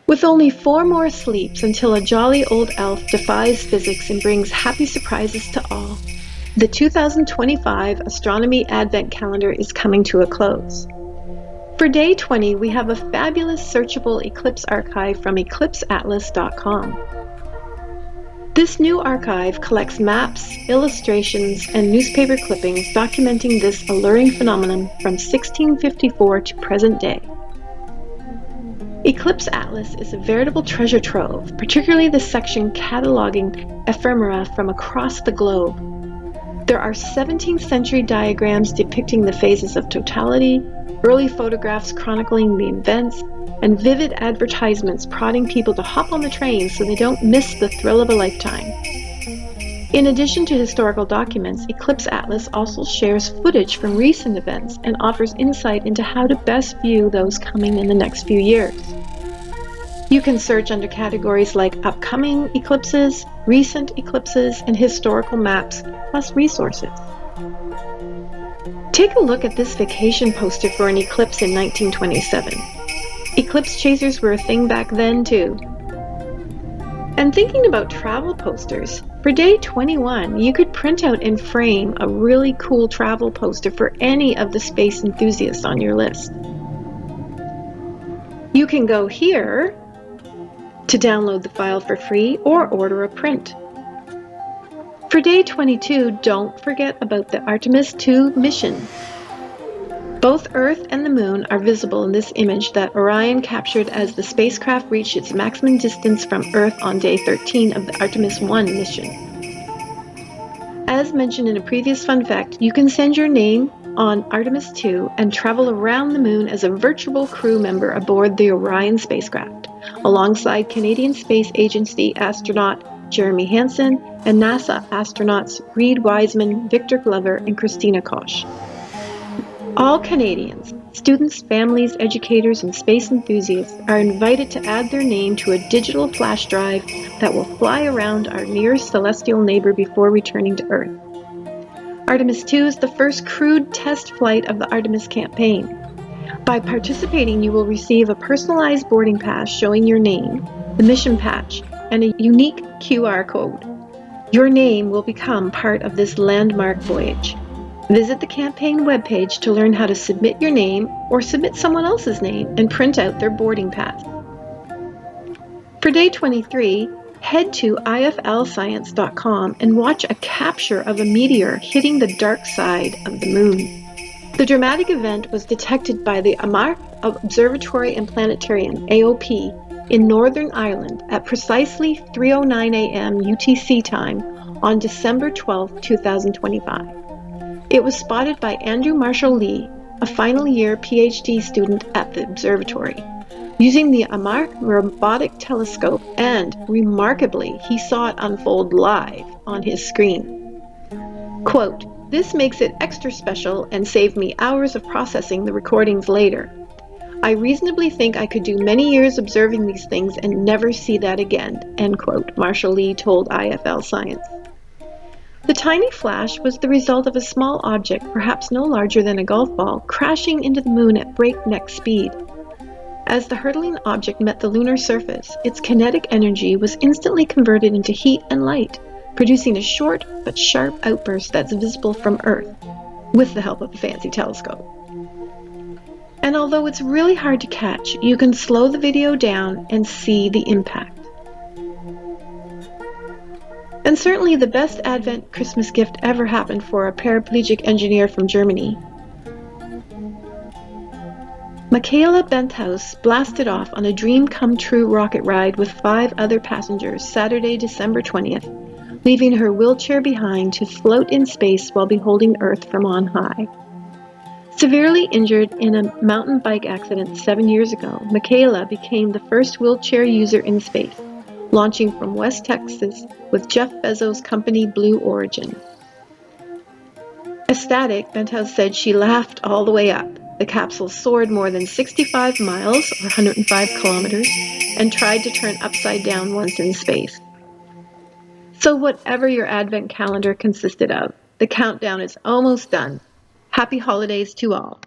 With only 4 more sleeps until a jolly old elf defies physics and brings happy surprises to all, the 2025 Astronomy Advent Calendar is coming to a close. For day 20, we have a fabulous searchable eclipse archive from IFLScience.com. This new archive collects maps, illustrations, and newspaper clippings documenting this alluring phenomenon from 1654 to present day. Eclipse Atlas is a veritable treasure trove, particularly the section cataloging ephemera from across the globe. There are 17th century diagrams depicting the phases of totality, early photographs chronicling the events, and vivid advertisements prodding people to hop on the train so they don't miss the thrill of a lifetime. In addition to historical documents, Eclipse Atlas also shares footage from recent events and offers insight into how to best view those coming in the next few years. You can search under categories like upcoming eclipses, recent eclipses, and historical maps, plus resources. Take a look at this vacation poster for an eclipse in 1927. Eclipse chasers were a thing back then, too. And thinking about travel posters, for day 21, you could print out and frame a really cool travel poster for any of the space enthusiasts on your list. You can go here to download the file for free or order a print. For day 22, don't forget about the Artemis II mission. Both Earth and the Moon are visible in this image that Orion captured as the spacecraft reached its maximum distance from Earth on day 13 of the Artemis I mission. As mentioned in a previous fun fact, you can send your name on Artemis II and travel around the Moon as a virtual crew member aboard the Orion spacecraft, alongside Canadian Space Agency astronaut Jeremy Hansen and NASA astronauts Reid Wiseman, Victor Glover, and Christina Koch. All Canadians, students, families, educators, and space enthusiasts are invited to add their name to a digital flash drive that will fly around our nearest celestial neighbor before returning to Earth. Artemis II is the first crewed test flight of the Artemis campaign. By participating, you will receive a personalized boarding pass showing your name, the mission patch, and a unique QR code. Your name will become part of this landmark voyage. Visit the campaign webpage to learn how to submit your name or submit someone else's name and print out their boarding pass. For day 23, head to IFLScience.com and watch a capture of a meteor hitting the dark side of the Moon. The dramatic event was detected by the Armagh Observatory and Planetarium, AOP, in Northern Ireland at precisely 3:09 a.m. UTC time on December 12, 2025. It was spotted by Andrew Marshall Lee, a final year PhD student at the observatory, using the Armagh robotic telescope, and, remarkably, he saw it unfold live on his screen. Quote, "This makes it extra special and saved me hours of processing the recordings later. I reasonably think I could do many years observing these things and never see that again," end quote, Marshall Lee told IFL Science. The tiny flash was the result of a small object, perhaps no larger than a golf ball, crashing into the Moon at breakneck speed. As the hurtling object met the lunar surface, its kinetic energy was instantly converted into heat and light, producing a short but sharp outburst that's visible from Earth, with the help of a fancy telescope. And although it's really hard to catch, you can slow the video down and see the impact. And certainly the best Advent Christmas gift ever happened for a paraplegic engineer from Germany. Michaela Benthaus blasted off on a dream-come-true rocket ride with 5 other passengers Saturday, December 20th, leaving her wheelchair behind to float in space while beholding Earth from on high. Severely injured in a mountain bike accident 7 years ago, Michaela became the first wheelchair user in space, launching from West Texas with Jeff Bezos' company Blue Origin. Ecstatic, Benthaus said she laughed all the way up. The capsule soared more than 65 miles, or 105 kilometers, and tried to turn upside down once in space. So whatever your Advent calendar consisted of, the countdown is almost done. Happy holidays to all.